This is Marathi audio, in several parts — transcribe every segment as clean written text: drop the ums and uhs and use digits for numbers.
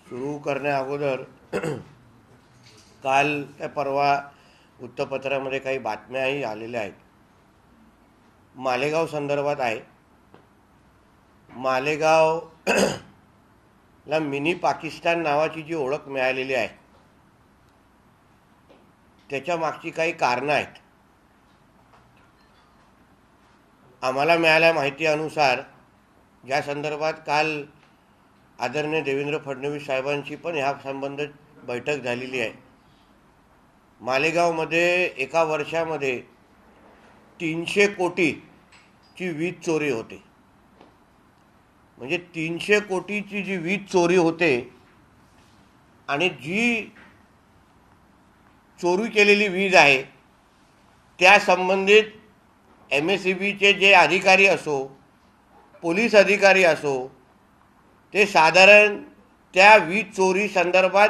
सुरू करण्या अगोदर काल त्या परवा वृत्तपत्रामध्ये काही बातम्याही आलेल्या आहेत. मालेगाव संदर्भात आहे. मालेगाव ला मिनी पाकिस्तान नावाची जी ओळख मिळालेली आहे त्याच्या मागची काही कारणं आहेत. आम्हाला मिळालेल्या माहितीनुसार या संदर्भात काल आदरणीय देवेंद्र फडणवीस साहेबांची पण ह्या संबंधित बैठक झालेली आहे. मालेगावमध्ये एका वर्षामध्ये 300 कोटीची वीज चोरी होते. म्हणजे 300 कोटीची जी वीज चोरी होते आणि जी चोरी केलेली वीज आहे त्या संबंधित MSEBचे जे अधिकारी असो, पोलीस अधिकारी असो, ते साधारण त्या वीज चोरी संदर्भात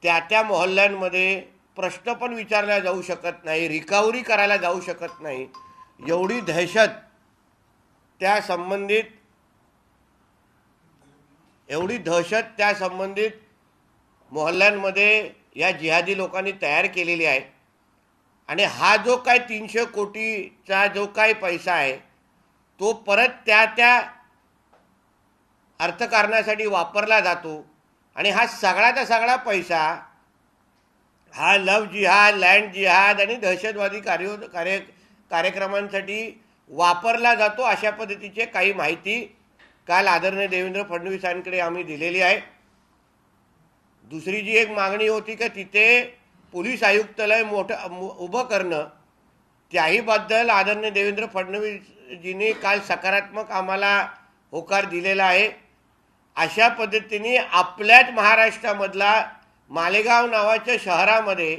त्या मोहल्ल्यांमध्ये प्रश्न पण विचारला जाऊ शकत नाही, रिकव्हरी करायला जाऊ शकत नाही. एवढी दहशत त्या संबंधित मोहल्ल्यांमध्ये या जिहादी लोकांनी तयार केलेली आहे. आणि हा जो काय 300 कोटीचा जो काय पैसा आहे तो परत त्या अर्थकारणासाठी वापरला जातो. आणि हा सगळ्याचा सगळा पैसा हा लव जिहाद, लँड जिहाद आणि दहशतवादी कार्यक्रमांसाठी वापरला जातो. अशा पद्धतीचे काही माहिती काल आदरणीय देवेंद्र फडणवीसांकडे आम्ही दिलेली आहे. दुसरी जी एक मागणी होती की तिथे पोलीस आयुक्तालय मोठं उभं करणं, त्याही बद्दल आदरणीय देवेंद्र फडणवीसजींनी काल सकारात्मक आम्हाला होकार दिलेला आहे. अशा पद्धतीने आपल्याच महाराष्ट्रामधला मालेगाव नावाच्या शहरामध्ये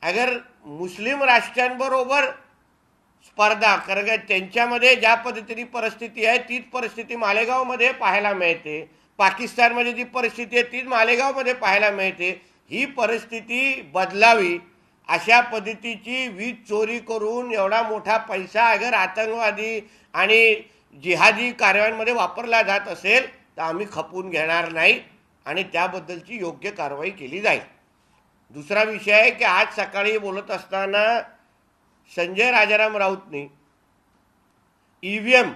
अगर मुस्लिम राष्ट्रांबरोबर स्पर्धा कारण त्यांच्यामध्ये ज्या पद्धतीने परिस्थिती आहे तीच परिस्थिती मालेगावमध्ये पाहायला मिळते. पाकिस्तानमध्ये जी परिस्थिती आहे तीच मालेगावमध्ये पाहायला मिळते. ही परिस्थिती बदलावी अशा पद्धतीची वीज चोरी करून एवढा मोठा पैसा अगर आतंकवादी आणि जिहादी कारवायांमध्ये वापरला जात असेल तर आम्ही खपून घेणार नाही आणि त्याबद्दलची योग्य कारवाई केली जाईल. दुसरा विषय आहे की आज सकाळी बोलत असताना संजय राजाराम राऊतनी EVM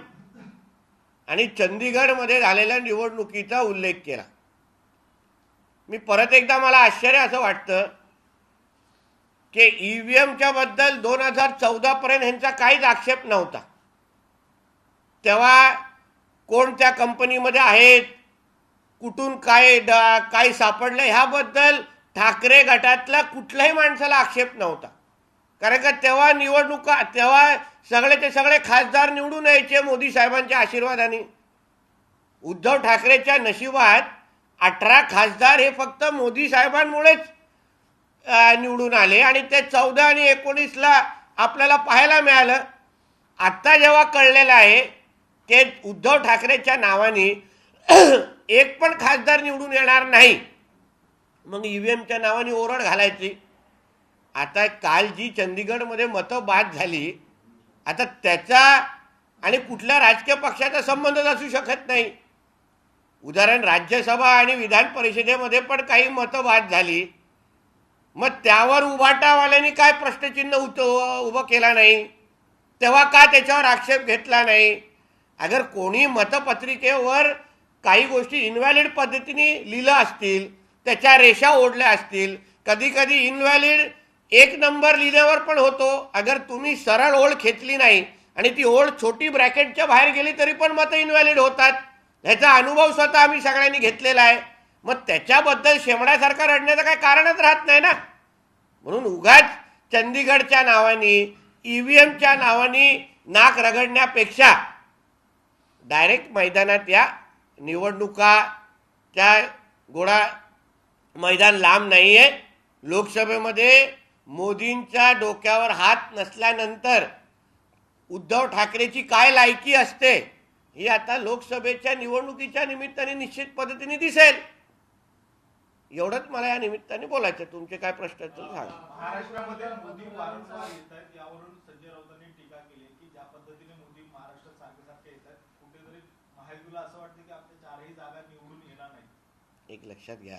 आणि चंदीगडमध्ये झालेल्या निवडणुकीचा उल्लेख केला. मी परत एकदा मला आश्चर्य असं वाटतं की EVMच्या बद्दल 2014 पर्यंत ह्यांचा काहीच आक्षेप नव्हता. तेव्हा कोणत्या कंपनीमध्ये आहेत, कुठून काय सापडलं ह्याबद्दल ठाकरे गटातला कुठल्याही माणसाला आक्षेप नव्हता. कारण का तेव्हा निवडणुका तेव्हा सगळेचे सगळे खासदार निवडून यायचे मोदी साहेबांच्या आशीर्वादाने. उद्धव ठाकरेच्या नशिबात 18 खासदार हे फक्त मोदी साहेबांमुळेच निवडून आले आणि ते 14 आणि 19ला आपल्याला पाहायला मिळालं. आत्ता जेव्हा कळलेलं आहे की उद्धव ठाकरेच्या नावाने एक पण खासदार निवडून येणार नाही, मग EVMच्या नावाने ओरड घालायची. आता काल जी चंदीगडमध्ये मतं बाद झाली, आता त्याचा आणि कुठल्या राजकीय पक्षाचा संबंधच असू शकत नाही. उदाहरण राज्यसभा आणि विधान परिषदेमध्ये पण काही मतं बाद झाली, मग त्यावर उभाटावाल्यांनी काय प्रश्नचिन्ह उभं केला नाही, तेव्हा का त्याच्यावर आक्षेप घेतला नाही. अगर कोणी मतपत्रिकेवर काही गोष्टी इनव्हॅलिड पद्धतीने लिहिलं असतील, त्याच्या रेषा ओढल्या असतील, कधी कधी इनव्हॅलिड 1 नंबर लिहिल्यावर पण होतो. अगर तुम्ही सरळ ओळ खेचली नाही आणि ती ओळ छोटी ब्रॅकेटच्या बाहेर गेली तरी पण मतं इनव्हॅलिड होतात. ह्याचा अनुभव स्वतः आम्ही सगळ्यांनी घेतलेला आहे. मग त्याच्याबद्दल शेमड्यासारखं रडण्याचं काही कारणच राहत नाही ना. म्हणून उगाच चंदीगडच्या नावाने EVMच्या नावाने नाक रगडण्यापेक्षा डायरेक्ट मैदानात या. निवडणुकाच्या मैदान लांब नाही आहे. लोकसभेमध्ये मोदींच्या डोक्यावर हात नसल्यानंतर उद्धव ठाकरेची काय लायकी असते ही आता लोकसभेच्या निवडणुकीच्या निमित्ताने निश्चित पद्धतीने दिसेल. एवढंच मला या निमित्ताने बोलायचं. तुमचे काय प्रश्न असतील सांगा. महाराष्ट्रामध्ये मोदी वारंवार येतात, यावरून संजय राऊतांनी टीका केली की ज्या पद्धतीने मोदी महाराष्ट्रात सारखे येतात, कुठेतरी महायुतीला असं वाटतं की आपल्या 4ही जागा निवडून येणार नाही. एक लक्षात घ्या,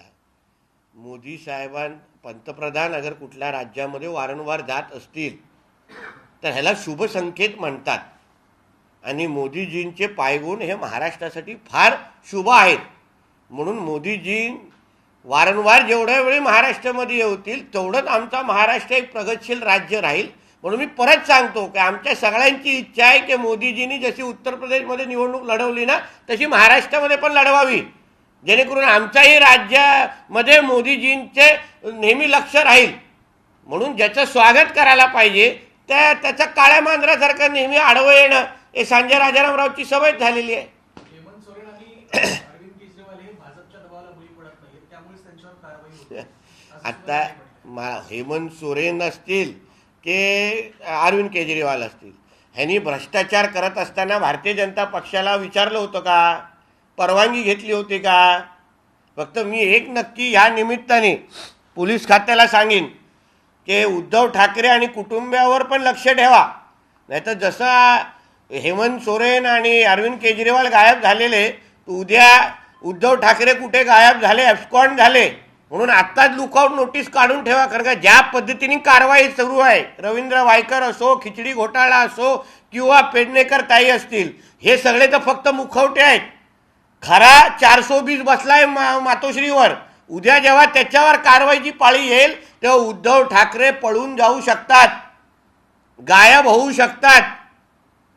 मोदी पंतप्रधान अगर कुठल्या राज्यामध्ये वारंवार जात असतील तर ह्याला शुभ संकेत म्हणतात आणि मोदीजींचे पायगुण हे महाराष्ट्रासाठी फार शुभ आहेत. म्हणून मोदीजी वारंवार जेवढ्या वेळी महाराष्ट्रामध्ये येतील तेवढंच आमचा महाराष्ट्र एक प्रगतशील राज्य राहील. म्हणून मी परत सांगतो की आमच्या सगळ्यांची इच्छा आहे की मोदीजींनी जशी उत्तर प्रदेशमध्ये निवडणूक लढवली ना तशी महाराष्ट्रामध्ये पण लढवावी, जेणेकरून आमच्याही राज्यामध्ये मोदीजींचे नेहमी लक्ष राहील. म्हणून ज्याचं स्वागत करायला पाहिजे त्याच्या काळ्या मांजरासारखं नेहमी आडवं येणं हे संजय राजारामरावची सवय झालेली आहे. हेमंत सोरेन आणि अरविंद केजरीवाल हे भाजपच्या दबावाला बळी पडत नाहीत, त्यामुळेच त्यांच्यावर कारवाई होते. आता हेमंत सोरेन असतील की अरविंद केजरीवाल असतील, ह्यांनी भ्रष्टाचार करत असताना भारतीय जनता पक्षाला विचारलं होतं का, परवानगी घेतली होती का? फक्त मी एक नक्की ह्या निमित्ताने पोलीस खात्याला सांगेन की उद्धव ठाकरे आणि कुटुंबियावर पण लक्ष ठेवा. नाहीतर जसं हेमंत सोरेन आणि अरविंद केजरीवाल गायब झालेले, उद्या उद्धव ठाकरे कुठे गायब झाले, ॲब्स्कॉन्ड झाले म्हणून आत्ताच लुकआउट नोटीस काढून ठेवा. कारण का ज्या पद्धतीने कारवाई सुरू आहे, रवींद्र वायकर असो, खिचडी घोटाळा असो किंवा पेडणेकर ताई असतील, हे सगळे तर फक्त मुखवटे आहेत. खरा 420 बसलाय मातोश्रीवर. उद्या जेव्हा त्याच्यावर कारवाईची पाळी येईल तेव्हा उद्धव ठाकरे पळून जाऊ शकतात, गायब होऊ शकतात.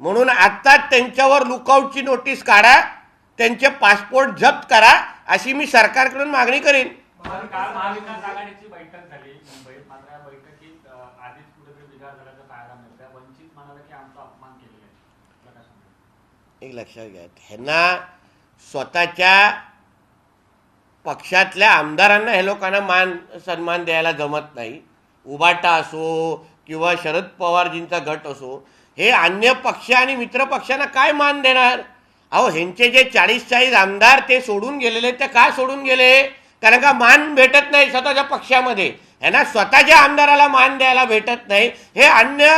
म्हणून आत्ताच त्यांच्यावर लुकआउटची नोटीस काढा, त्यांचे पासपोर्ट जप्त करा, अशी मी सरकारकडून मागणी करेन. काल महाविकास आघाडीची बैठक झाली मुंबईत, मात्र या बैठकीत आधीच कुठेतरी बिघाड झाल्याचं पाहायला मिळतं. वंचित म्हणाले की आमचा अपमान केलेला आहे. एक लक्षात घ्या, ह्यांना स्वतःच्या पक्षातल्या आमदारांना हे लोकांना मान सन्मान द्यायला जमत नाही. उबाटा असो किंवा शरद पवारजींचा गट असो, हे अन्य पक्ष आणि मित्र पक्षांना काय मान देणार? अहो, ह्यांचे जे 40 आमदार ते सोडून गेलेले, ते का सोडून गेले? कारण का मान भेटत नाही स्वतःच्या पक्षामध्ये. ह्यांना स्वतःच्या आमदाराला मान द्यायला भेटत नाही, हे अन्य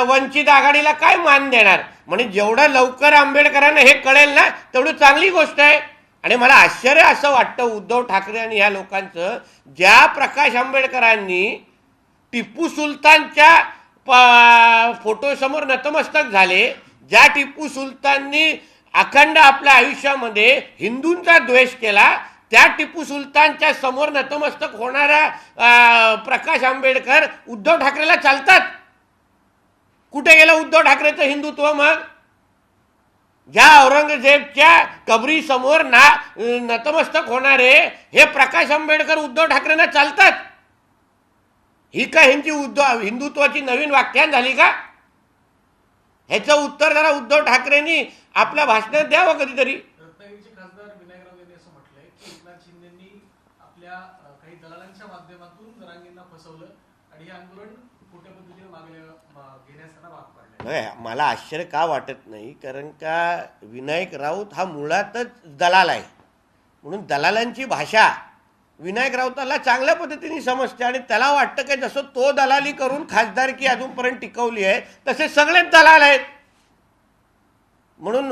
वंचित आघाडीला काय मान देणार? म्हणजे जेवढं लवकर आंबेडकरांना हे कळेल ना तेवढी चांगली गोष्ट आहे. आणि मला आश्चर्य असं वाटतं उद्धव ठाकरे आणि ह्या लोकांचं, ज्या प्रकाश आंबेडकरांनी टिपू सुलतानच्या फोटोसमोर नतमस्तक झाले, ज्या टिपू सुलताननी अखंड आपल्या आयुष्यामध्ये हिंदूंचा द्वेष केला, त्या टिपू सुलतानच्या समोर नतमस्तक होणारा प्रकाश आंबेडकर उद्धव ठाकरेला चालतात. कुठे गेलं उद्धव ठाकरेचं हिंदुत्व? मग ज्या औरंगजेबच्या कबरी समोर नतमस्तक होणारे हे प्रकाश आंबेडकर उद्धव ठाकरेंना चालतात. ही का ह्यांची हिंदुत्वाची नवीन व्याख्यान झाली का? ह्याचं उत्तर जरा उद्धव ठाकरेंनी आपल्या भाषणात द्यावं कधीतरी. रत्नागिरीचे खासदार विनायक राऊत यांनी असं म्हटलंय की एकनाथ शिंदेंनी आपल्या काही दलालांच्या माध्यमातून जरांगेंना फसवलं आणि हे आंदोलन खोट्या पद्धतीने घेण्यास त्यांना भाग पाडलंय. मला आश्चर्य का वाटत नाही, कारण का विनायक राऊत हा मुळातच दलाल आहे. म्हणून दलालांची भाषा विनायक राऊताला चांगल्या पद्धतीने समजते आणि त्याला वाटतं की जसं तो दलाली करून खासदारकी अजूनपर्यंत टिकवली आहे तसे सगळेच दलाल आहेत. म्हणून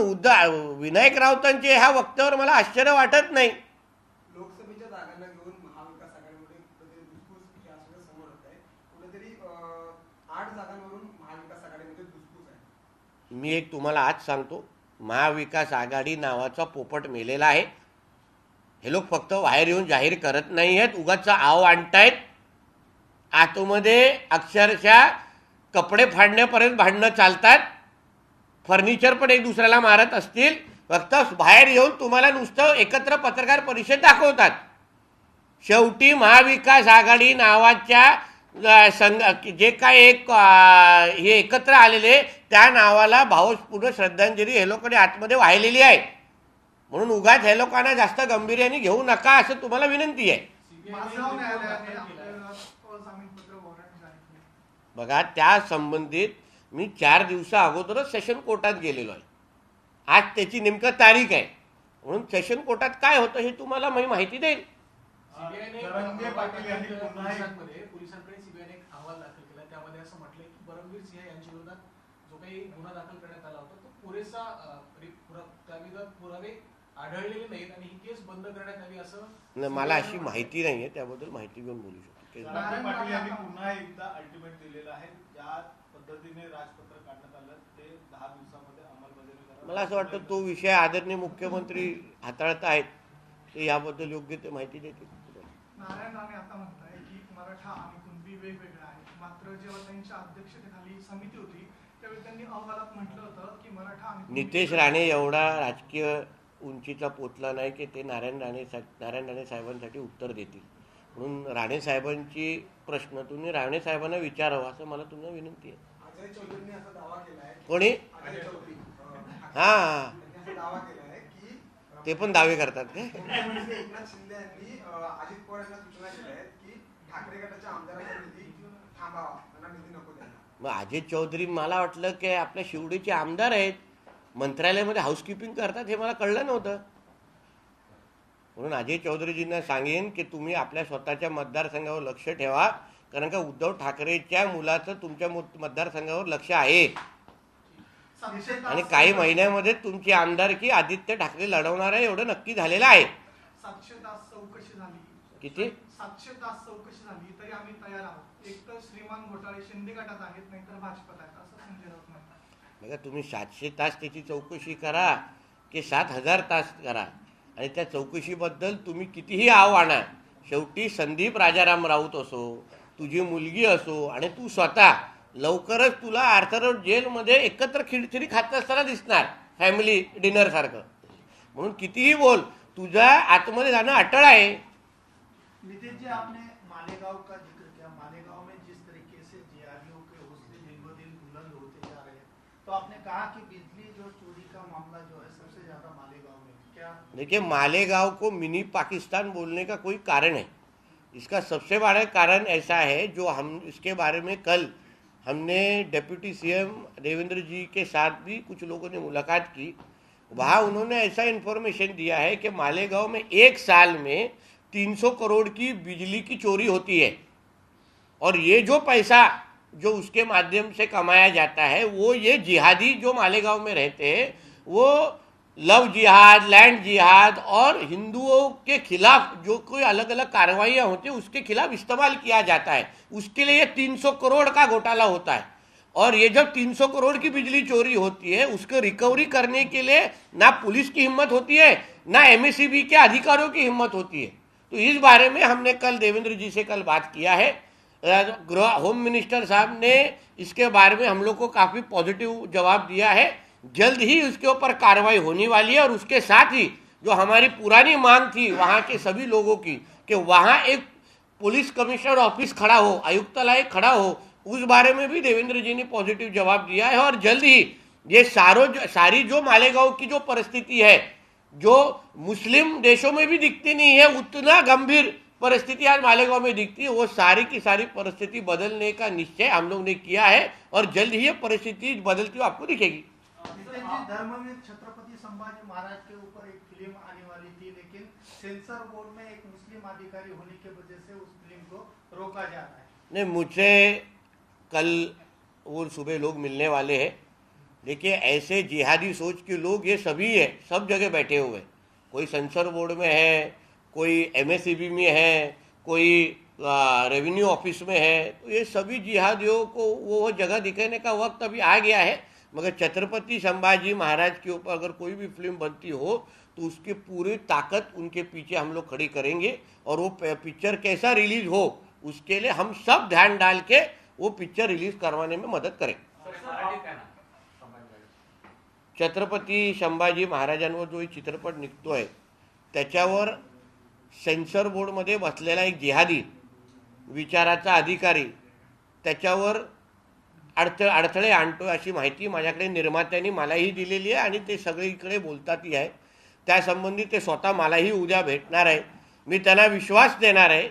विनायक राऊतांचे ह्या वक्त्यावर मला आश्चर्य वाटत नाही. लोकसभेच्या जागांना घेऊन महाविकास आघाडीमध्ये कुठेतरी धुसफूस हे असं समोर होत आहे. कुठेतरी 8 जागांवरून महाविकास आघाडीमध्ये धुसफूस आहे. मी एक तुम्हाला आज सांगतो, महाविकास आघाडी नावाचा पोपट मेलेला आहे. हे लोक फक्त बाहेर येऊन जाहीर करत नाही आहेत, उगाच आव आणतायत. आतमध्ये अक्षरशः कपडे फाडण्यापर्यंत भांडणं चालतात, फर्निचर पण एक दुसऱ्याला मारत असतील. फक्त बाहेर येऊन तुम्हाला नुसतं एकत्र पत्रकार परिषद दाखवतात. शेवटी महाविकास आघाडी नावाच्या जे काय हे एकत्र आलेले त्या नावाला भावपूर्ण श्रद्धांजली हे लोकांनी आतमध्ये वाहिलेली आहे. म्हणून उगाच हे लोकांना जास्त गांभीर्याने घेऊ नका असं तुम्हाला विनंती आहे. बघा, त्या संबंधित मी 4 दिवसा अगोदरच सेशन कोर्टात गेलेलो आहे. आज त्याची नेमकं तारीख आहे, म्हणून सेशन कोर्टात काय होतं हे तुम्हाला मी माहिती देईल. पोलिसांकडे सीबीआयने एक अहवाल दाखल केला, त्यामध्ये असं म्हटलंय की परमवीर सिंह यांच्या विरोधात जो काही गुन्हा दाखल करण्यात आला होता तो पुरेसा पुरावे आढळलेली नाहीत आणि ही केस बंद करण्यात आली असं नाही, मला अशी माहिती नाही आहे, त्याबद्दल माहिती घेऊन बोलू शकतो. नारायण पाटील यांनी पुन्हा एकदा अल्टिमेट दिलेलं आहे, ज्या पद्धतीने राजपत्र काढण्यात आलं ते 10 दिवसामध्ये अंमलबजावणी करा. मला असं वाटतं तो विषय आदरणीय मुख्यमंत्री हाताळत आहेत, ते याबद्दल योग्य ते माहिती देतील. नारायण राणे आता म्हणताय की मराठा आणि कुणबी वेगवेगळं आहे, मात्र जेव्हा त्यांच्या अध्यक्षतेखाली समिती होती त्यावेळी त्यांनी अहवालात म्हटलं होतं की मराठा आणि कुणबी नितेश राणे एवढा राजकीय उंचीचा पोचला नाही की ते नारायण राणे साहेबांसाठी उत्तर देतील. म्हणून राणे साहेबांची प्रश्न तुम्ही राणे साहेबांना विचारावा असं मला तुम्हाला विनंती आहे. अजय चौधरींनी असा दावा केलाय कोणी? अजय चौधरी हां, त्यांनी असा दावा केलाय की ते पण दावे करतात ते. मुख्यमंत्री एकनाथ शिंदे यांनी अजित पवार यांना सूचना केल्या आहेत की ठाकरे गटाच्या आमदारांचा निधी थांबावा, त्यांना निधी नको द्यायला. मग अजित चौधरी मला वाटलं की आपल्या शिवडीचे आमदार आहेत, मंत्रालयामध्ये हाऊसकीपिंग करतात, हे मला कळलं नव्हतं. म्हणून अजय चौधरीजींना सांगेन की तुम्ही आपल्या स्वतःच्या मतदारसंघावर लक्ष ठेवा, कारण का उद्धव ठाकरेच्या मुलाचं तुमच्या मतदारसंघावर लक्ष आहे आणि काही महिन्यामध्ये तुमची आमदारकी आदित्य ठाकरे लढवणार आहे एवढं नक्की झालेलं आहे. 700 तास चौकशी झाली, किती? 700 तास चौकशी झाली तरी आम्ही तयार आहोत. एक तर श्रीमान घोटाळे शिंदे गटात आहेत, नाहीतर भाजपात आहेत, असं संजय राऊत म्हणतात. बघा, तुम्ही 700 तास त्याची चौकशी करा की 7000 तास करा, आणि त्या चौकशीबद्दल तुम्ही कितीही आव आणा, शेवटी संदीप राजाराम राऊत असो, तुझी मुलगी असो आणि तू स्वतः लवकरच तुला आर्थर जेलमध्ये एकत्र खिचडी खात असताना दिसणार, फॅमिली डिनर सारखं. म्हणून कितीही बोल, तुझ्या आतमध्ये जाणं अटळ आहे. नितिन जी, आपने मालेगांव का जिक्र किया. मालेगांव में जिस तरीके से जिहादियों के हौसले दिन ब दिन बुलंद होते जा रहे हैं, तो आपने कहा कि बिजली जो चोरी का मामला जो है सबसे ज्यादा मालेगांव में, क्या? देखिए, मालेगांव को मिनी पाकिस्तान बोलने का कोई कारण है. इसका सबसे बड़ा कारण ऐसा है, जो हम इसके बारे में कल हमने डिप्टी सीएम देवेंद्र जी के साथ भी कुछ लोगों ने मुलाकात की. वहाँ उन्होंने ऐसा इन्फॉर्मेशन दिया है कि मालेगांव में एक साल में 300 करोड़ की बिजली की चोरी होती है, और ये जो पैसा जो उसके माध्यम से कमाया जाता है वो ये जिहादी जो मालेगांव में रहते हैं वो लव जिहाद, लैंड जिहाद और हिंदुओं के खिलाफ जो कोई अलग अलग कार्रवाइयाँ होती हैं उसके खिलाफ इस्तेमाल किया जाता है. उसके लिए 300 करोड़ का घोटाला होता है. और ये जब 300 करोड़ की बिजली चोरी होती है, उसको रिकवरी करने के लिए ना पुलिस की हिम्मत होती है, ना एमएसईबी के अधिकारियों की हिम्मत होती है. तो इस बारे में हमने कल देवेंद्र जी से कल बात किया है. होम मिनिस्टर साहब ने इसके बारे में हम लोग को काफ़ी पॉजिटिव जवाब दिया है. जल्द ही उसके ऊपर कार्रवाई होने वाली है. और उसके साथ ही जो हमारी पुरानी मांग थी वहाँ के सभी लोगों की कि वहाँ एक पुलिस कमिश्नर ऑफिस खड़ा हो, आयुक्तालय खड़ा हो, उस बारे में भी देवेंद्र जी ने पॉजिटिव जवाब दिया है. और जल्द ही ये सारी जो मालेगांव की जो परिस्थिति है, जो मुस्लिम देशों में भी दिखती नहीं है, उतना गंभीर परिस्थिति आज मालेगांव में दिखती है, वो सारी की सारी परिस्थिति बदलने का निश्चय हम लोग ने किया है. और जल्द ही ये परिस्थिति बदलती हुई आपको दिखेगी. नितिन जी, धर्मवीर छत्रपति संभाजी महाराज के ऊपर एक फिल्म आने वाली थी, लेकिन सेंसर बोर्ड में एक मुस्लिम अधिकारी होने की वजह से उस फिल्म को रोका जा रहा है. नहीं, मुझे कल वो सुबह लोग मिलने वाले हैं. देखिए, ऐसे जिहादी सोच के लोग ये सभी है, सब जगह बैठे हुए. कोई सेंसर बोर्ड में है, कोई एमएसईबी में है, कोई रेवेन्यू ऑफिस में है. तो ये सभी जिहादियों को वो जगह दिखाने का वक्त अभी आ गया है. मगर छत्रपति संभाजी महाराज के ऊपर अगर कोई भी फिल्म बनती हो तो उसकी पूरी ताकत उनके पीछे हम लोग खड़ी करेंगे. और वो पिक्चर कैसा रिलीज हो उसके लिए हम सब ध्यान डाल के वो पिक्चर रिलीज करवाने में मदद करें. छत्रपती संभाजी महाराजांवर जो चित्रपट निघतोय त्याच्यावर सेन्सर बोर्डमध्ये बसलेला एक जिहादी विचाराचा अधिकारी त्याच्यावर अडथळे आणतोय अशी माहिती माझ्याकडे निर्मात्यांनी मलाही दिलेली आहे आणि ते सगळीकडे बोलतातही आहे. त्यासंबंधी ते स्वतः मलाही उद्या भेटणार आहे. मी त्यांना विश्वास देणार आहे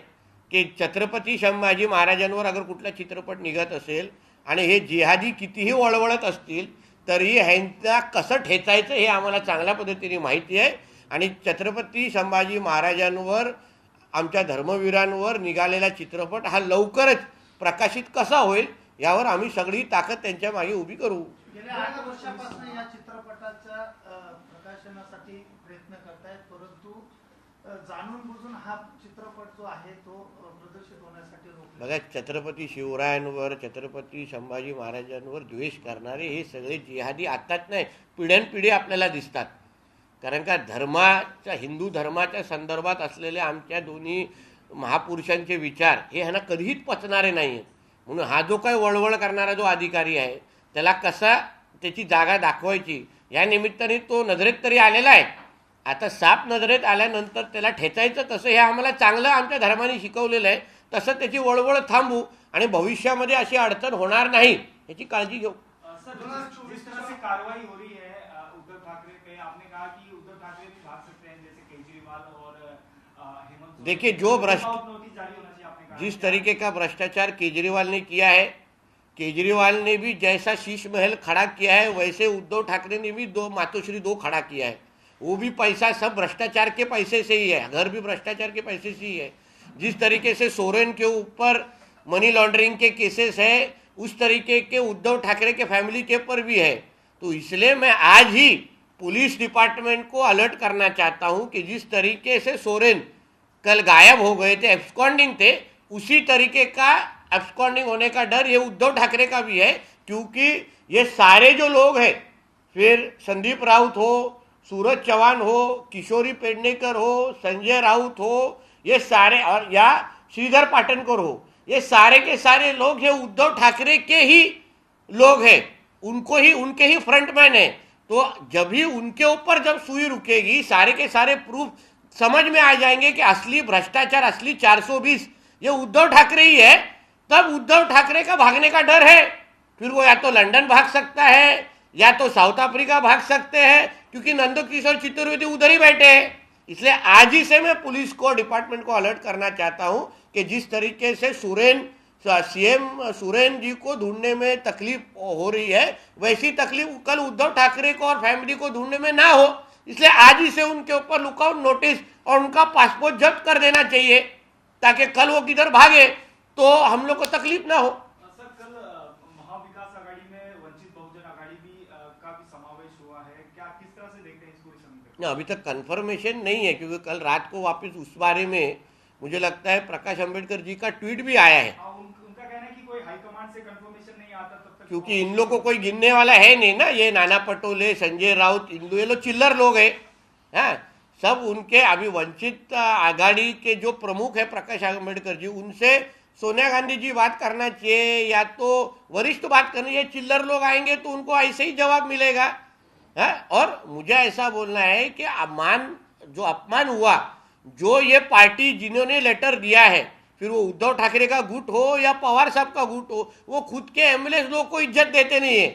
की छत्रपती संभाजी महाराजांवर अगर कुठला चित्रपट निघत असेल आणि हे जिहादी कितीही वळवळत असतील तरी ह्यांचा कसं ठेचायचं हे आम्हाला चांगल्या पद्धतीने माहिती आहे. आणि छत्रपती संभाजी महाराजांवर, आमच्या धर्मवीरांवर निघालेला चित्रपट हा लवकरच प्रकाशित कसा होईल यावर आम्ही सगळी ताकद त्यांच्या मागे उभी करू. गेल्या 8 वर्षापासून या चित्रपटाच्या प्रकाशनासाठी प्रयत्न प्रयत्न करतायत, परंतु जाणून बुजून हा चित्रपट जो आहे तो प्रदर्शित होण्यासाठी रोखला. बघा, छत्रपती शिवरायांवर, छत्रपती संभाजी महाराजांवर द्वेष करणारे हे सगळे जिहादी आताच नाही, पिढ्यानपिढी आपल्याला दिसतात. कारण का धर्माच्या, हिंदू धर्माच्या संदर्भात असलेले आमच्या दोन्ही महापुरुषांचे विचार हे ह्यांना कधीच पचणारे नाही आहेत. म्हणून हा जो काही वळवळ करणारा जो अधिकारी आहे त्याला कसा त्याची जागा दाखवायची या निमित्ताने तो नजरेत तरी आलेला आहे. आता साप नजरेत आल्यानंतर त्याला ठेचायचं कसं हे आम्हाला चांगलं आमच्या धर्माने शिकवलेलं आहे. तसं त्याची वळवळ थांबू आणि भविष्यामध्ये अशी अडचण होणार नाही याची काळजी घेऊ. सर, जिस तरह से कार्रवाई हो रही है उद्धव ठाकरे पे, आपने कहा कि उद्धव ठाकरे भी भाग सकते हैं जैसे केजरीवाल और हेमंत. देखिए, जो नोटिस जारी होना चाहिए, आपने कहा. जिस तरीके का भ्रष्टाचार केजरीवाल ने किया है, केजरीवाल ने भी जैसा शीश महल खड़ा किया है वैसे उद्धव ठाकरे ने भी मातोश्री 2 खड़ा किया है. वो भी पैसा सब भ्रष्टाचार के पैसे से ही है, घर भी भ्रष्टाचार के पैसे से ही है. जिस तरीके से सोरेन के ऊपर मनी लॉन्ड्रिंग के केसेस है उस तरीके के उद्धव ठाकरे के फैमिली के ऊपर भी है. तो इसलिए मैं आज ही पुलिस डिपार्टमेंट को अलर्ट करना चाहता हूं कि जिस तरीके से सोरेन कल गायब हो गए थे, एब्सकॉन्डिंग थे, उसी तरीके का एब्सकॉन्डिंग होने का डर ये उद्धव ठाकरे का भी है. क्योंकि ये सारे जो लोग हैं, फिर संदीप राउत हो, सूरज चौहान हो, किशोरी पेडणेकर हो, संजय राउत हो, ये सारे, और या श्रीधर पाटनकर हो, ये सारे के सारे लोग ये उद्धव ठाकरे के ही लोग हैं, उनके ही फ्रंटमैन हैं. तो जब भी उनके ऊपर जब सुई रुकेगी, सारे के सारे प्रूफ समझ में आ जाएंगे कि असली भ्रष्टाचार, असली 420 ये उद्धव ठाकरे ही है, तब उद्धव ठाकरे का भागने का डर है. फिर वो या तो लंदन भाग सकता है या तो साउथ अफ्रीका भाग सकते हैं, क्योंकि नंदकिशोर चतुर्वेदी उधर ही बैठे हैं. इसलिए आज ही से मैं पुलिस को, डिपार्टमेंट को अलर्ट करना चाहता हूं कि जिस तरीके से सीएम सुरेन जी को ढूंढने में तकलीफ हो रही है, वैसी तकलीफ कल उद्धव ठाकरे को और फैमिली को ढूंढने में ना हो. इसलिए आज ही से उनके ऊपर लुकआउट नोटिस और उनका पासपोर्ट जब्त कर देना चाहिए, ताकि कल वो किधर भागे तो हम लोग को तकलीफ ना हो. सर, कल महाविकास आघाड़ी में वंचित बहुजन आघाड़ी भी का भी समावेश हुआ है. क्या, किस तरह से देखते हैं इस पूरी समीकरण? ना, अभी तक कंफर्मेशन नहीं है, क्योंकि कल रात को वापस उस बारे में मुझे लगता है प्रकाश अंबेडकर जी का ट्वीट भी आया है. उनका कहना है कि कोई हाईकमांड से कंफर्मेशन नहीं आता तब तक, क्योंकि इन लोग को कोई गिनने वाला है नहीं ना. ये नाना पटोले, संजय राउत, ये लोग चिल्लर लोग हैं. हाँ, सब उनके अभी वंचित आघाड़ी के जो प्रमुख है प्रकाश अंबेडकर जी, उनसे सोनिया गांधी जी बात करना चाहिए या तो वरिष्ठ बात करनी चाहिए. चिल्लर लोग आएंगे तो उनको ऐसे ही जवाब मिलेगा. है, और मुझे ऐसा बोलना है कि अपमान हुआ, जो ये पार्टी जिन्होंने लेटर दिया है, फिर वो उद्धव ठाकरे का गुट हो या पवार साहब का गुट हो, वो खुद के एमएलए लोग को इज्जत देते नहीं है,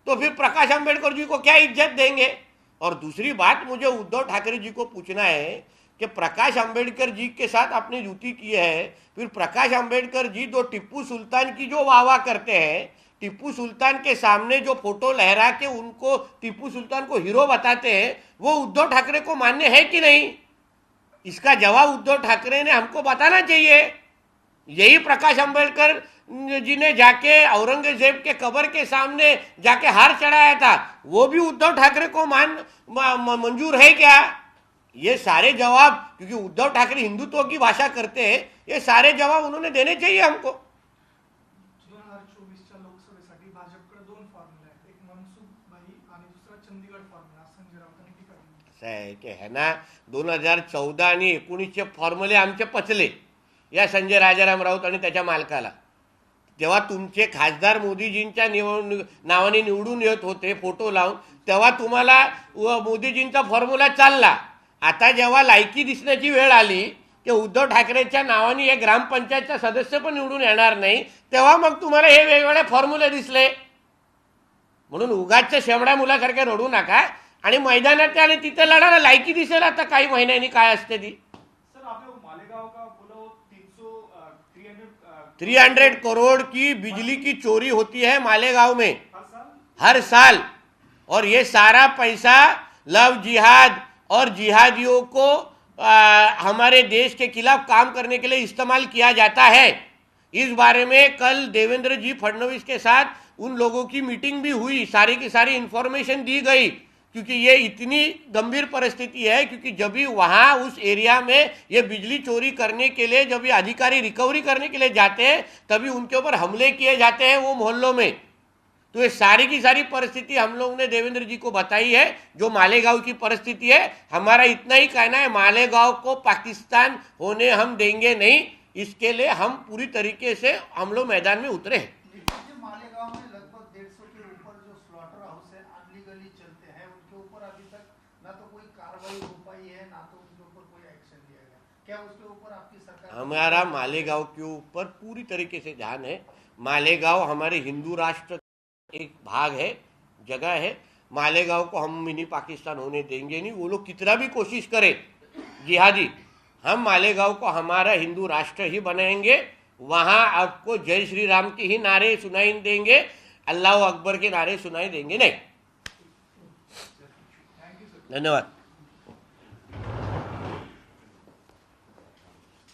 तो फिर प्रकाश अंबेडकर जी को क्या इज्जत देंगे. और दूसरी बात मुझे उद्धव ठाकरे जी को पूछना है कि प्रकाश अंबेडकर जी के साथ आपने युति की है, फिर प्रकाश अंबेडकर जी जो टिप्पू सुल्तान की जो वाह करते हैं, टिप्पू सुल्तान के सामने जो फोटो लहरा के उनको टिप्पू सुल्तान को हीरो बताते हैं, वो उद्धव ठाकरे को मान्य है कि नहीं, इसका जवाब उद्धव ठाकरे ने हमको बताना चाहिए. यही प्रकाश अंबेडकर जी ने जाके औरंगजेब के कब्र के सामने जाके हार चढ़ाया था, वो भी उद्धव ठाकरे को मंजूर है क्या? ये सारे जवाब, क्योंकि उद्धव ठाकरे हिंदुत्व की भाषा करते हैं, ये सारे जवाब उन्होंने देने चाहिए हमको. 2024च्या लोकसभेसाठी भाजपकडे 2 फॉर्म्युला आहेत, एक मनसुखभाई आणि दुसरा चंदीगड फॉर्म्युला. संजय राऊतांनी टीका केली. असं आहे की है ना, 2014 आणि 19चे फॉर्म्युले आमचे पचले या संजय राजाराम राऊत आणि त्याच्या मालकाला. जेव्हा तुमचे खासदार मोदीजींच्या नावाने निवडून येत होते फोटो लावून, तेव्हा तुम्हाला मोदीजींचा फॉर्म्युला चालला. आता जेव्हा लायकी दिसण्याची वेळ आली की उद्धव ठाकरेच्या नावाने एक ग्रामपंचायतचा सदस्य पण निवडून येणार नाही, तेव्हा मग तुम्हाला हे वेगवेगळे फॉर्म्युले दिसले. म्हणून उगाचच्या शेमड्या मुलासारखे रडू नका आणि मैदानात आणि तिथे लढा, लायकी दिसेल आता काही महिन्यांनी काय असते ती. सर, आपने मालेगांव का बोला 300 करोड़ की बिजली की चोरी होती है मालेगांव में हर साल. हर साल, और ये सारा पैसा लव जिहाद और जिहादियों को हमारे देश के खिलाफ काम करने के लिए इस्तेमाल किया जाता है. इस बारे में कल देवेंद्र जी फडणवीस के साथ उन लोगों की मीटिंग भी हुई, सारी की सारी इंफॉर्मेशन दी गई. क्योंकि ये इतनी गंभीर परिस्थिति है, क्योंकि जब भी वहाँ उस एरिया में ये बिजली चोरी करने के लिए जब ये अधिकारी रिकवरी करने के लिए जाते हैं तभी उनके ऊपर हमले किए जाते हैं वो मोहल्लों में। तो ये सारी की सारी परिस्थिति हम लोग ने देवेंद्र जी को बताई है, जो मालेगांव की परिस्थिति है। हमारा इतना ही कहना है, मालेगांव को पाकिस्तान होने हम देंगे नहीं, इसके लिए हम पूरी तरीके से हम लोग मैदान में उतरे हैं। मालेगांव में लगभग 150 के ऊपर जो स्लॉटर हाउस है अनलीगली चलते हैं, उनके ऊपर अभी तक ना तो कोई कार्रवाई हो पाई है ना तो उनके ऊपर कोई एक्शन लिया गया। क्या उसके ऊपर आपकी सरकार? हमारा मालेगांव के ऊपर पूरी तरीके से ध्यान है। मालेगांव हमारे हिंदू राष्ट्र एक भाग है, जगह है। मालेगांव को हम मिनी पाकिस्तान होने देंगे नहीं, वो लोग कितना भी कोशिश करें जिहादी, हम मालेगांव को हमारा हिंदू राष्ट्र ही बनाएंगे। वहाँ आपको जय श्री राम के ही नारे सुनाई देंगे, अल्लाह अकबर के नारे सुनाई देंगे नहीं। धन्यवाद।